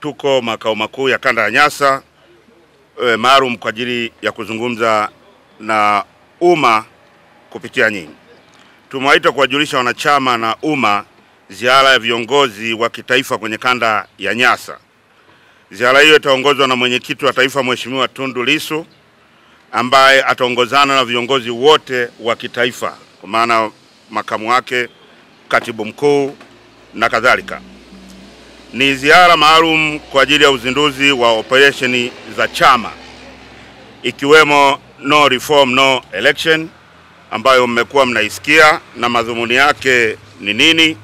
Tuko makao makuu ya kanda ya Nyasa maalum kwa ajili ya kuzungumza na umma kupitia nyinyi. Tumewaita kuwajulisha wanachama na umma ziara ya viongozi wa kitaifa kwenye kanda ya Nyasa. Ziara hiyo itaongozwa na mwenyekiti wa taifa Mheshimiwa Tundu Lissu, ambaye ataongozana na viongozi wote wa kitaifa, kwa maana makamu wake, katibu mkuu na kadhalika. Ni ziara maalum kwa ajili ya uzinduzi wa operesheni za chama, ikiwemo no reform no election, ambayo mmekuwa mnaisikia na madhumuni yake ni nini.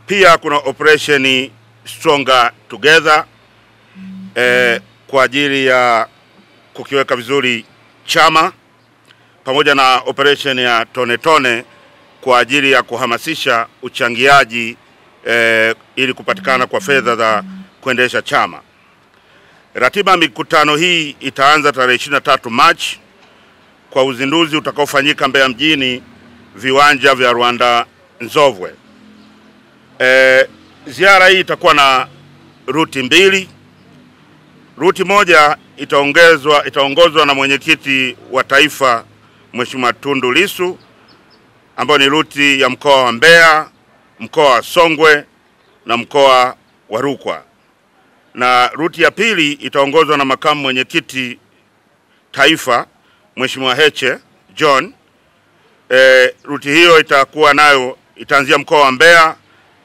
Pia kuna operesheni stronger together kwa ajili ya kukiweka vizuri chama, pamoja na operation ya tone tone kwa ajili ya kuhamasisha uchangiaji ili kupatikana kwa fedha za kuendesha chama. Ratiba ya mikutano hii itaanza tarehe 23 Machi kwa uzinduzi utakaofanyika Mbeya mjini, viwanja vya Rwanda Nzovwe. Ziara hii itakuwa na ruti mbili. Ruti moja itaongozwa na mwenyekiti wa taifa Mheshimiwa Tundu Lissu, ambayo ni ruti ya mkoa wa Mbeya, mkoa wa Songwe na mkoa wa Rukwa. Na ruti ya pili itaongozwa na makamu mwenyekiti taifa Mheshimiwa Heche John. Ruti hiyo itakuwa nayo itaanzia mkoa wa Mbeya,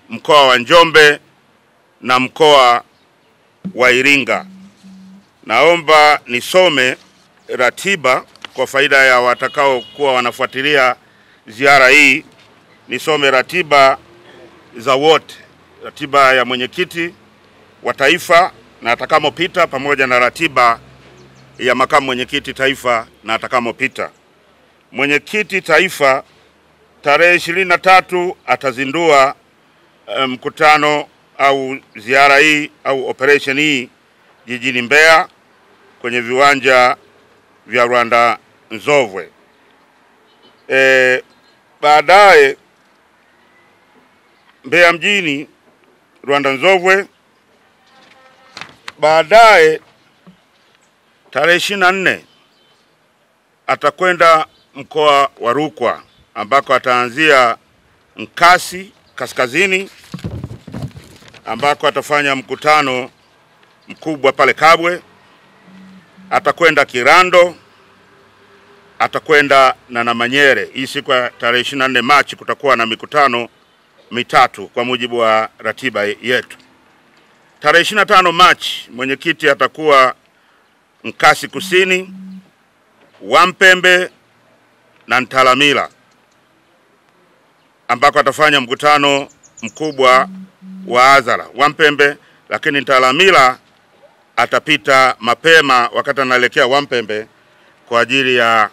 mkoa wa Njombe na mkoa wa Iringa. Naomba nisome ratiba kwa faida ya watakao kuwa wanafuatilia ziara hii. Nisome ratiba za wote, ratiba ya mwenyekiti wa taifa na atakamopita, pamoja na ratiba ya makamu mwenyekiti taifa na atakamopita. Mwenyekiti taifa tarehe 23 atazindua mkutano au ziara hii au operation hii jijini Mbeya kwenye viwanja vya Rwanda Nzovwe. Baadaye Mbeya mjini, Rwanda Nzovwe. Baadaye tarehe 24 atakwenda mkoa wa Rukwa, ambako ataanzia Nkasi kaskazini, ambako atafanya mkutano mkubwa pale Kabwe. Atakwenda Kirando, atakwenda na Namanyere. Hii siku ya tarehe 24 Machi kutakuwa na mikutano mitatu kwa mujibu wa ratiba yetu. Tarehe 25 Machi mwenyekiti atakuwa Nkasi kusini, Wampembe na Ntalamila, ambako atafanya mkutano mkubwa wa hadhara Wampembe, lakini Ntalamila atapita mapema wakati anaelekea Wampembe kwa ajili ya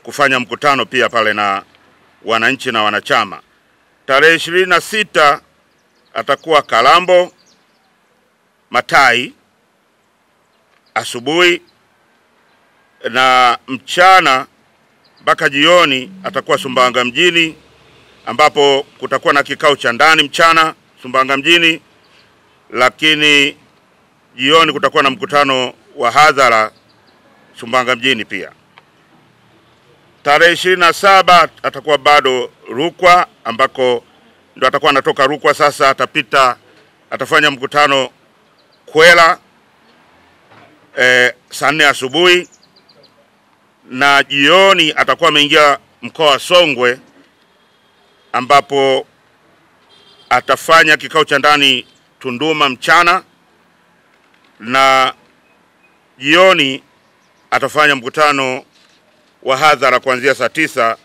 kufanya mkutano pia pale na wananchi na wanachama. Tarehe 26 atakuwa Kalambo Matai asubuhi, na mchana mpaka jioni atakuwa Sumbawanga mjini, ambapo kutakuwa na kikao cha ndani mchana Sumbawanga mjini, lakini jioni kutakuwa na mkutano wa hadhara Sumbawanga mjini pia. Tarehe 27 atakuwa bado Rukwa, ambako ndo atakuwa anatoka Rukwa sasa atafanya mkutano Kwela saa 4 asubuhi, na jioni atakuwa ameingia mkoa wa Songwe, ambapo atafanya kikao cha ndani Tunduma mchana, na jioni atafanya mkutano wa hadhara kuanzia saa 9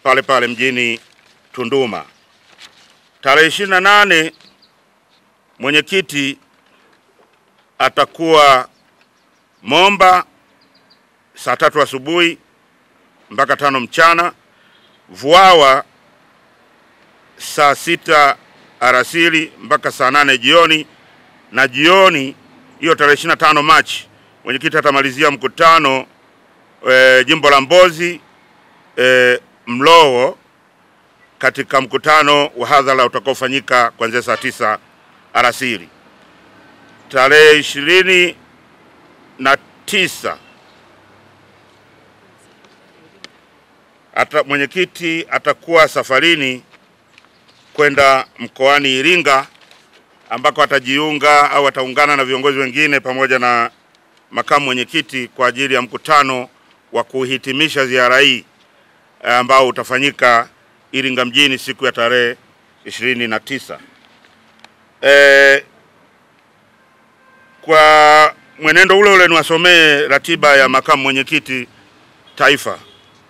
pale pale mjini Tunduma. Tarehe 28 mwenyekiti atakuwa Momba saa 3 asubuhi mpaka 5 mchana, Vwawa saa 6 alasiri mpaka saa 8 jioni, na jioni hiyo tarehe 25 Machi mwenyekiti atamalizia mkutano jimbo la Mbozi Mlowo katika mkutano wa hadhara utakaofanyika kuanzia saa 9 alasiri. Tarehe 29 mwenyekiti atakuwa safarini kwenda mkoani Iringa, ambako atajiunga au ataungana na viongozi wengine pamoja na makamu mwenyekiti kwa ajili ya mkutano wa kuhitimisha ziara hii ambao utafanyika Iringa mjini siku ya tarehe 29. Kwa mwenendo ule niwasomee ratiba ya makamu mwenyekiti taifa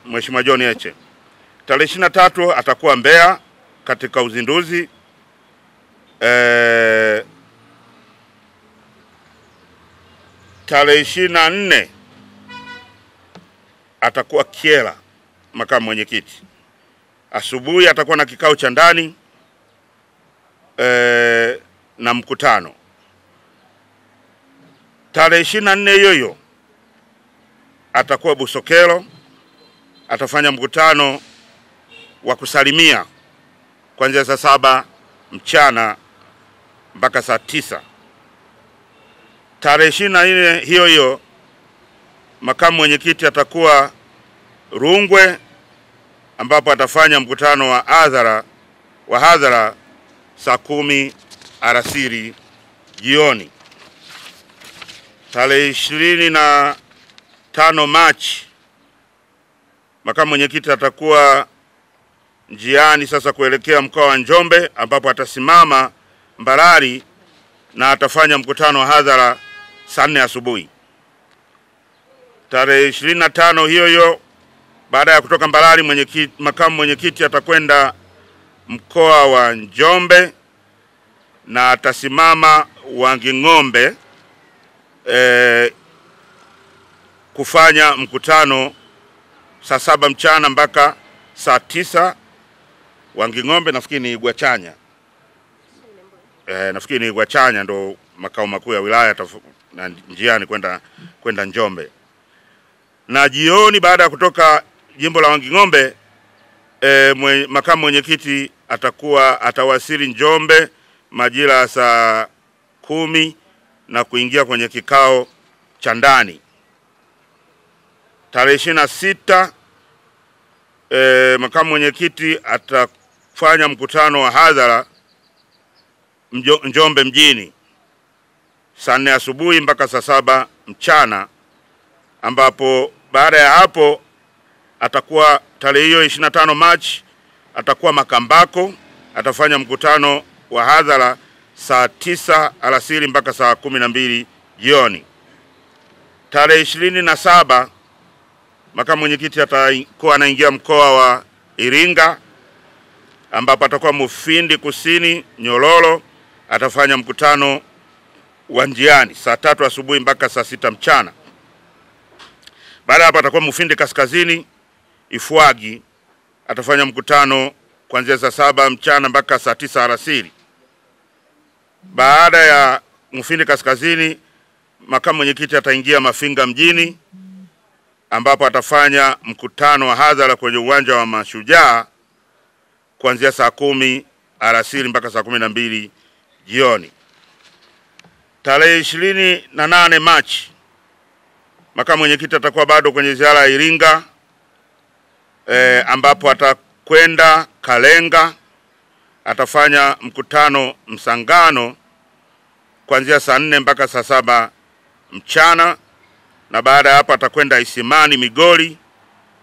Mheshimiwa John Heche. Tarehe 23 atakuwa Mbeya katika uzinduzi. Tarehe 24 atakuwa Kyela makamu mwenyekiti. Asubuhi atakuwa na kikao cha ndani na mkutano. Tarehe 24 hiyo atakuwa Busokelo, atafanya mkutano wa kusalimia kuanzia saa 7 mchana mpaka saa 9. Tarehe 24 hiyo makamu mwenyekiti atakuwa Rungwe, ambapo atafanya mkutano wa hadhara saa 10 alasiri jioni. Tarehe 25 Machi makamu mwenyekiti atakuwa njiani sasa kuelekea mkoa wa Njombe, ambapo atasimama Mbarali na atafanya mkutano wa hadhara saa 4 asubuhi. Tarehe 25 hiyo baada ya kutoka Mbarali makamu mwenyekiti atakwenda mkoa wa Njombe na atasimama Wanging'ombe kufanya mkutano saa 7 mchana mpaka saa 9. Wanging'ombe nafikiri ni Igwachanya. Nafikiri ni Igwachanya ndo makao makuu ya wilaya na njiani kwenda Njombe. Na jioni baada ya kutoka jimbo la Wanging'ombe makamu mwenyekiti atawasili Njombe majira saa 10 na kuingia kwenye kikao cha ndani. Tarehe 26 makamu mwenyekiti atafanya mkutano wa hadhara Njombe mjini saa 4 asubuhi mpaka saa 7 mchana, ambapo baada ya hapo atakuwa tarehe hiyo 25 Machi atakuwa Makambako, atafanya mkutano wa hadhara saa 9 alasiri mpaka saa 12 jioni. Tarehe 27 makamu mwenyekiti atakuwa anaingia mkoa wa Iringa, ambapo atakuwa Mufindi Kusini Nyololo, atafanya mkutano wa njiani saa 3 asubuhi mpaka saa 6 mchana. Baada hapo atakuwa Mufindi Kaskazini Ifwagi, atafanya mkutano kuanzia saa 7 mchana mpaka saa 9 alasiri. Baada ya Mufindi Kaskazini makamu mwenyekiti ataingia Mafinga mjini, ambapo atafanya mkutano wa hadhara kwenye uwanja wa Mashujaa kuanzia saa 10 alasiri mpaka saa 12 jioni. Tarehe 28 Machi makamu mwenyekiti atakuwa bado kwenye ziara ya Iringa, ambapo atakwenda Kalenga, atafanya mkutano Msangano kuanzia saa 4 mpaka saa 7 mchana, na baada ya hapo atakwenda Isimani Migori,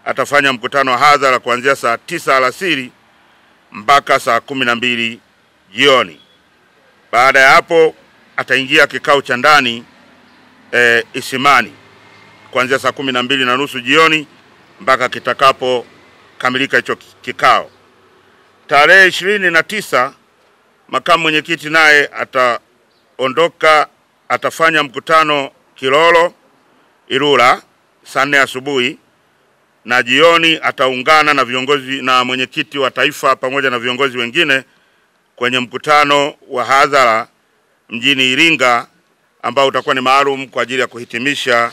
atafanya mkutano wa hadhara kuanzia saa 9 alasiri mpaka saa 12 jioni. Baada ya hapo ataingia kikao cha ndani Isimani kuanzia saa 12:30 jioni mpaka kitakapo kamilika hicho kikao. Tarehe 29 makamu mwenyekiti naye ataondoka, atafanya mkutano Kilolo Ilula saa 4 asubuhi, na jioni ataungana na viongozi na mwenyekiti wa taifa pamoja na viongozi wengine kwenye mkutano wa hadhara mjini Iringa, ambao utakuwa ni maalum kwa ajili ya kuhitimisha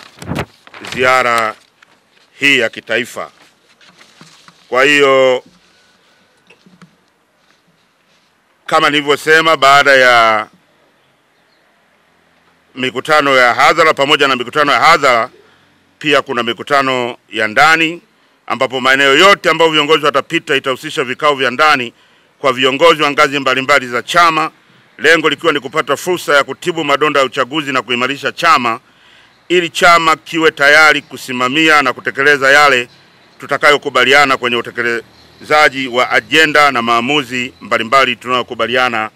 ziara hii ya kitaifa. Kwa hiyo kama nilivyosema, baada ya mikutano ya hadhara, pamoja na mikutano ya hadhara pia kuna mikutano ya ndani, ambapo maeneo yote ambayo viongozi watapita itahusisha vikao vya ndani kwa viongozi wa ngazi mbalimbali za chama, lengo likiwa ni kupata fursa ya kutibu madonda ya uchaguzi na kuimarisha chama ili chama kiwe tayari kusimamia na kutekeleza yale tutakayokubaliana kwenye utekelezaji wa ajenda na maamuzi mbalimbali tunayokubaliana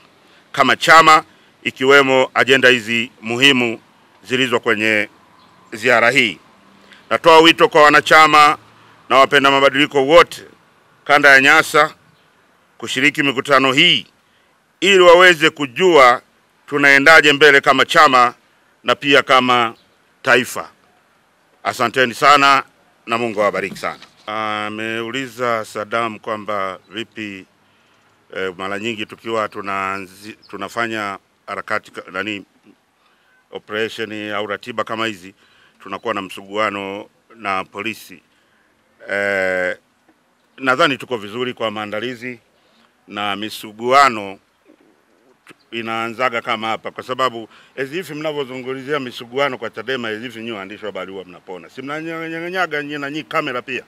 kama chama, ikiwemo ajenda hizi muhimu zilizo kwenye ziara hii. Natoa wito kwa wanachama na wapenda mabadiliko wote kanda ya Nyasa kushiriki mikutano hii ili waweze kujua tunaendaje mbele kama chama na pia kama taifa. Asanteni sana na Mungu awabariki sana. Ameuliza Saddam kwamba vipi mara nyingi tukiwa tunafanya harakati operation au ratiba kama hizi tunakuwa na msuguano na polisi. Nadhani tuko vizuri kwa maandalizi, na misuguano inaanzaga kama hapa, kwa sababu hivi mnavyozungumzia misuguano kwa Chadema, hivi nyinyi waandishi wa habari huwa mnapona, si mnanyanyaga nyinyi na nyinyi kamera pia.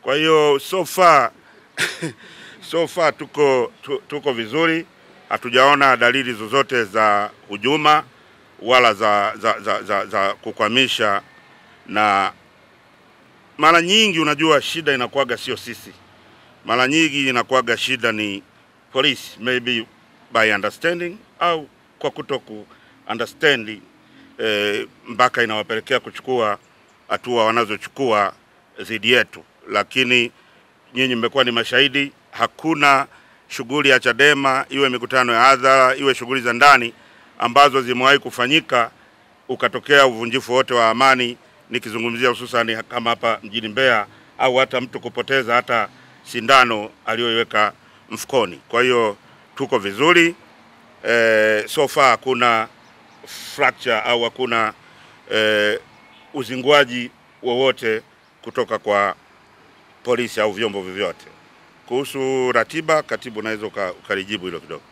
Kwa hiyo so far tuko vizuri, hatujaona dalili zozote za hujuma wala za kukwamisha. Na mara nyingi unajua shida inakuaga sio sisi, mara nyingi inakuaga shida ni police, maybe by understanding au kwa kutoku understanding, mpaka inawapelekea kuchukua hatua wanazochukua dhidi yetu. Lakini nyinyi mmekuwa ni mashahidi, hakuna shughuli ya Chadema, iwe mikutano ya hadhara, iwe shughuli za ndani, ambazo zimewahi kufanyika ukatokea uvunjifu wote wa amani, nikizungumzia hususan kama hapa mjini Mbeya, au hata mtu kupoteza hata sindano aliyoiweka mfukoni. Kwa hiyo tuko vizuri, so far hakuna fracture au hakuna uzinguaji wowote kutoka kwa polisi au vyombo vyovyote. Kuhusu ratiba, katibu naweza ukalijibu hilo kidogo.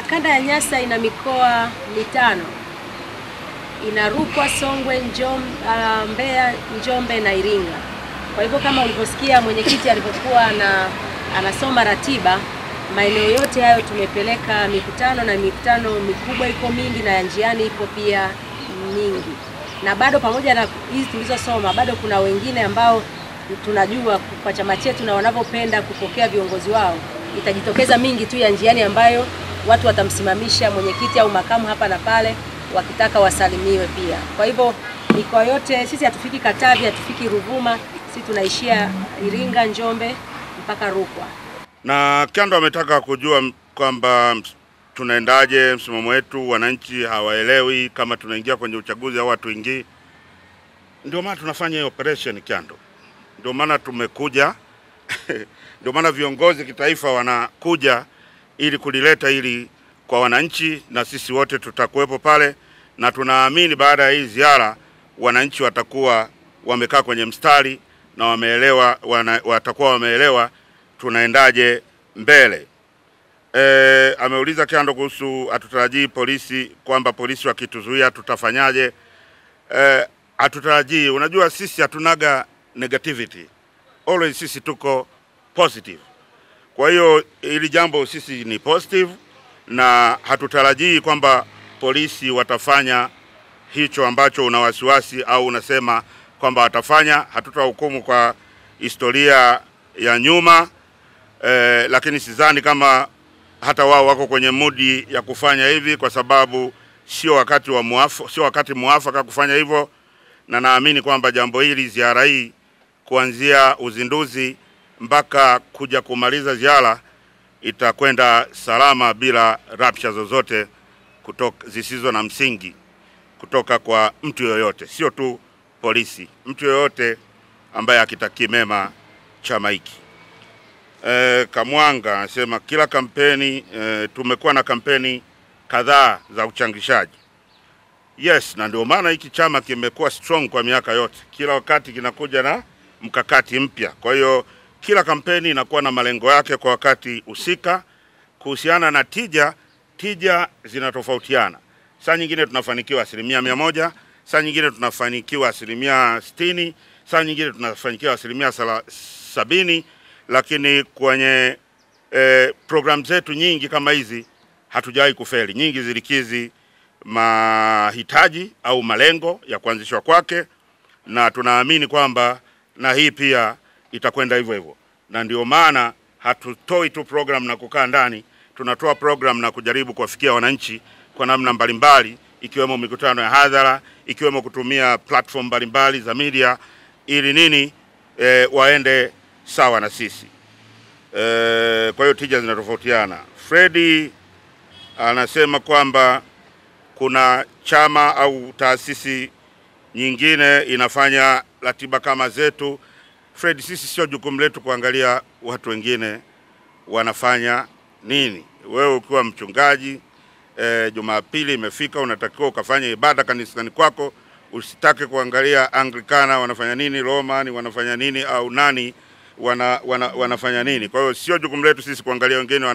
Kanda ya Nyasa ina mikoa 5. Ina Rukwa, Songwe, Mbeya, Njombe na Iringa. Kwa hivyo kama ulivyosikia mwenyekiti alipokuwa anasoma ratiba, maeneo yote hayo tumepeleka mikutano, na mikutano mikubwa iko mingi na ya njiani iko pia mingi. Na bado pamoja na hizi tulizosoma, bado kuna wengine ambao tunajua kwa chama chetu na wanavyopenda kupokea viongozi wao, itajitokeza mingi tu ya njiani ambayo watu watamsimamisha mwenyekiti au makamu hapa na pale wakitaka wasalimiwe pia. Kwa hivyo mikoa yote, sisi hatufiki Katavi, hatufiki Ruvuma, sisi tunaishia Iringa, Njombe mpaka Rukwa. Na Kyando ametaka kujua kwamba tunaendaje, msimamo wetu, wananchi hawaelewi kama tunaingia kwenye uchaguzi au hatuingii. Ndio maana tunafanya hiyo operation Kyando. Ndio maana tumekuja ndio maana viongozi kitaifa wanakuja ili kulileta ili kwa wananchi, na sisi wote tutakuwepo pale, na tunaamini baada ya hii ziara wananchi watakuwa wamekaa kwenye mstari na wameelewa, watakuwa wameelewa tunaendaje mbele. Ameuliza Kyando kuhusu hatutarajii polisi, kwamba polisi wakituzuia tutafanyaje. Hatutarajii, unajua sisi hatunaga negativity, always sisi tuko positive. Kwa hiyo ili jambo sisi ni positive, na hatutarajii kwamba polisi watafanya hicho ambacho una wasiwasi au unasema kwamba watafanya. Hatutahukumu kwa historia ya nyuma, lakini sidhani kama hata wao wako kwenye mudi ya kufanya hivi, kwa sababu sio wakati muafaka kufanya hivyo. Na naamini kwamba jambo hili, ziara hii, kuanzia uzinduzi mpaka kuja kumaliza ziara, itakwenda salama bila rapsha zozote zisizo na msingi kutoka kwa mtu yoyote, sio tu polisi, mtu yoyote ambaye akitaki mema chama hiki. Kamwanga anasema kila kampeni, tumekuwa na kampeni kadhaa za uchangishaji. Yes, na ndio maana hiki chama kimekuwa strong kwa miaka yote. Kila wakati kinakuja na mkakati mpya. Kwa hiyo kila kampeni inakuwa na malengo yake kwa wakati husika, kuhusiana na tija zinatofautiana. Saa nyingine tunafanikiwa 100%, saa nyingine tunafanikiwa 60%, saa nyingine tunafanikiwa 70%, lakini kwenye program zetu nyingi kama hizi hatujawahi kufeli. Nyingi zilikizi mahitaji au malengo ya kuanzishwa kwake, na tunaamini kwamba na hii pia itakwenda hivyo hivyo. Na ndio maana hatutoi tu program na kukaa ndani, tunatoa program na kujaribu kuwafikia wananchi kwa namna mbalimbali, ikiwemo mikutano ya hadhara, ikiwemo kutumia platform mbalimbali za media, ili waende sawa na sisi. Kwa hiyo tija zinatofautiana. Freddy anasema kwamba kuna chama au taasisi nyingine inafanya ratiba kama zetu. Freddy, sisi sio jukumu letu kuangalia watu wengine wanafanya nini. Wewe ukiwa mchungaji, Jumapili imefika, unatakiwa ukafanya ibada kanisani kwako, usitake kuangalia Anglikana wanafanya nini, Roman wanafanya nini, au nani wanafanya nini. Kwa hiyo sio jukumu letu sisi kuangalia wengine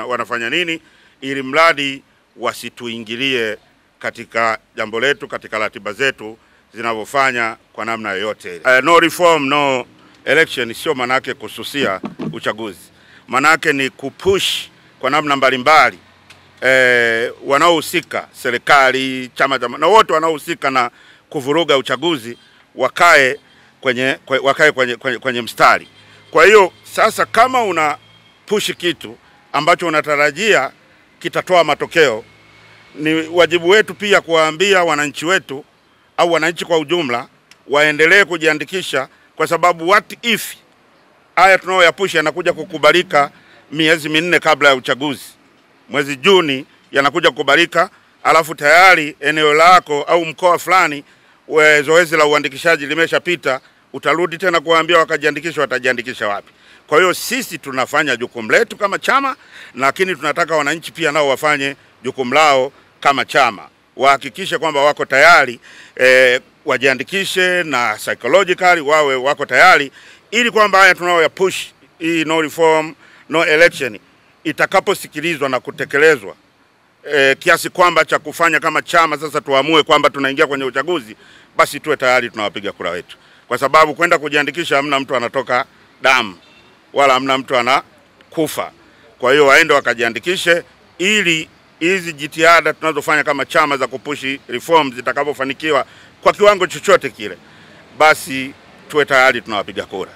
wanafanya nini, ili mradi wasituingilie katika jambo letu, katika ratiba zetu zinavyofanya kwa namna yoyote. No reform no election sio manake kususia uchaguzi. Manake ni kupush kwa namna mbalimbali wanaohusika, serikali, chama na wote wanaohusika na kuvuruga uchaguzi wakae kwenye mstari. Kwa hiyo sasa, kama una push kitu ambacho unatarajia kitatoa matokeo, ni wajibu wetu pia kuwaambia wananchi wetu au wananchi kwa ujumla waendelee kujiandikisha, kwa sababu what if haya tunayoyapush yanakuja kukubalika miezi 4 kabla ya uchaguzi. Mwezi Juni yanakuja kukubalika, alafu tayari eneo lako au mkoa fulani zoezi la uandikishaji limeshapita, utarudi tena kuambia wakajiandikisha, watajiandikisha wapi? Kwa hiyo sisi tunafanya jukumu letu kama chama, lakini tunataka wananchi pia nao wafanye jukumu lao kama chama. Wahakikishe kwamba wako tayari, wajiandikishe na psychologically wawe wako tayari, ili kwamba haya tunao ya push, hii no reform no election, itakaposikilizwa na kutekelezwa kiasi kwamba cha kufanya kama chama sasa tuamue kwamba tunaingia kwenye uchaguzi, basi tuwe tayari tunawapiga kura wetu. Kwa sababu kwenda kujiandikisha hamna mtu anatoka damu wala hamna mtu anakufa. Kwa hiyo waende wakajiandikishe, ili hizi jitihada tunazofanya kama chama za kupushi reforms zitakapofanikiwa kwa kiwango chochote kile, basi tuwe tayari tunawapiga kura.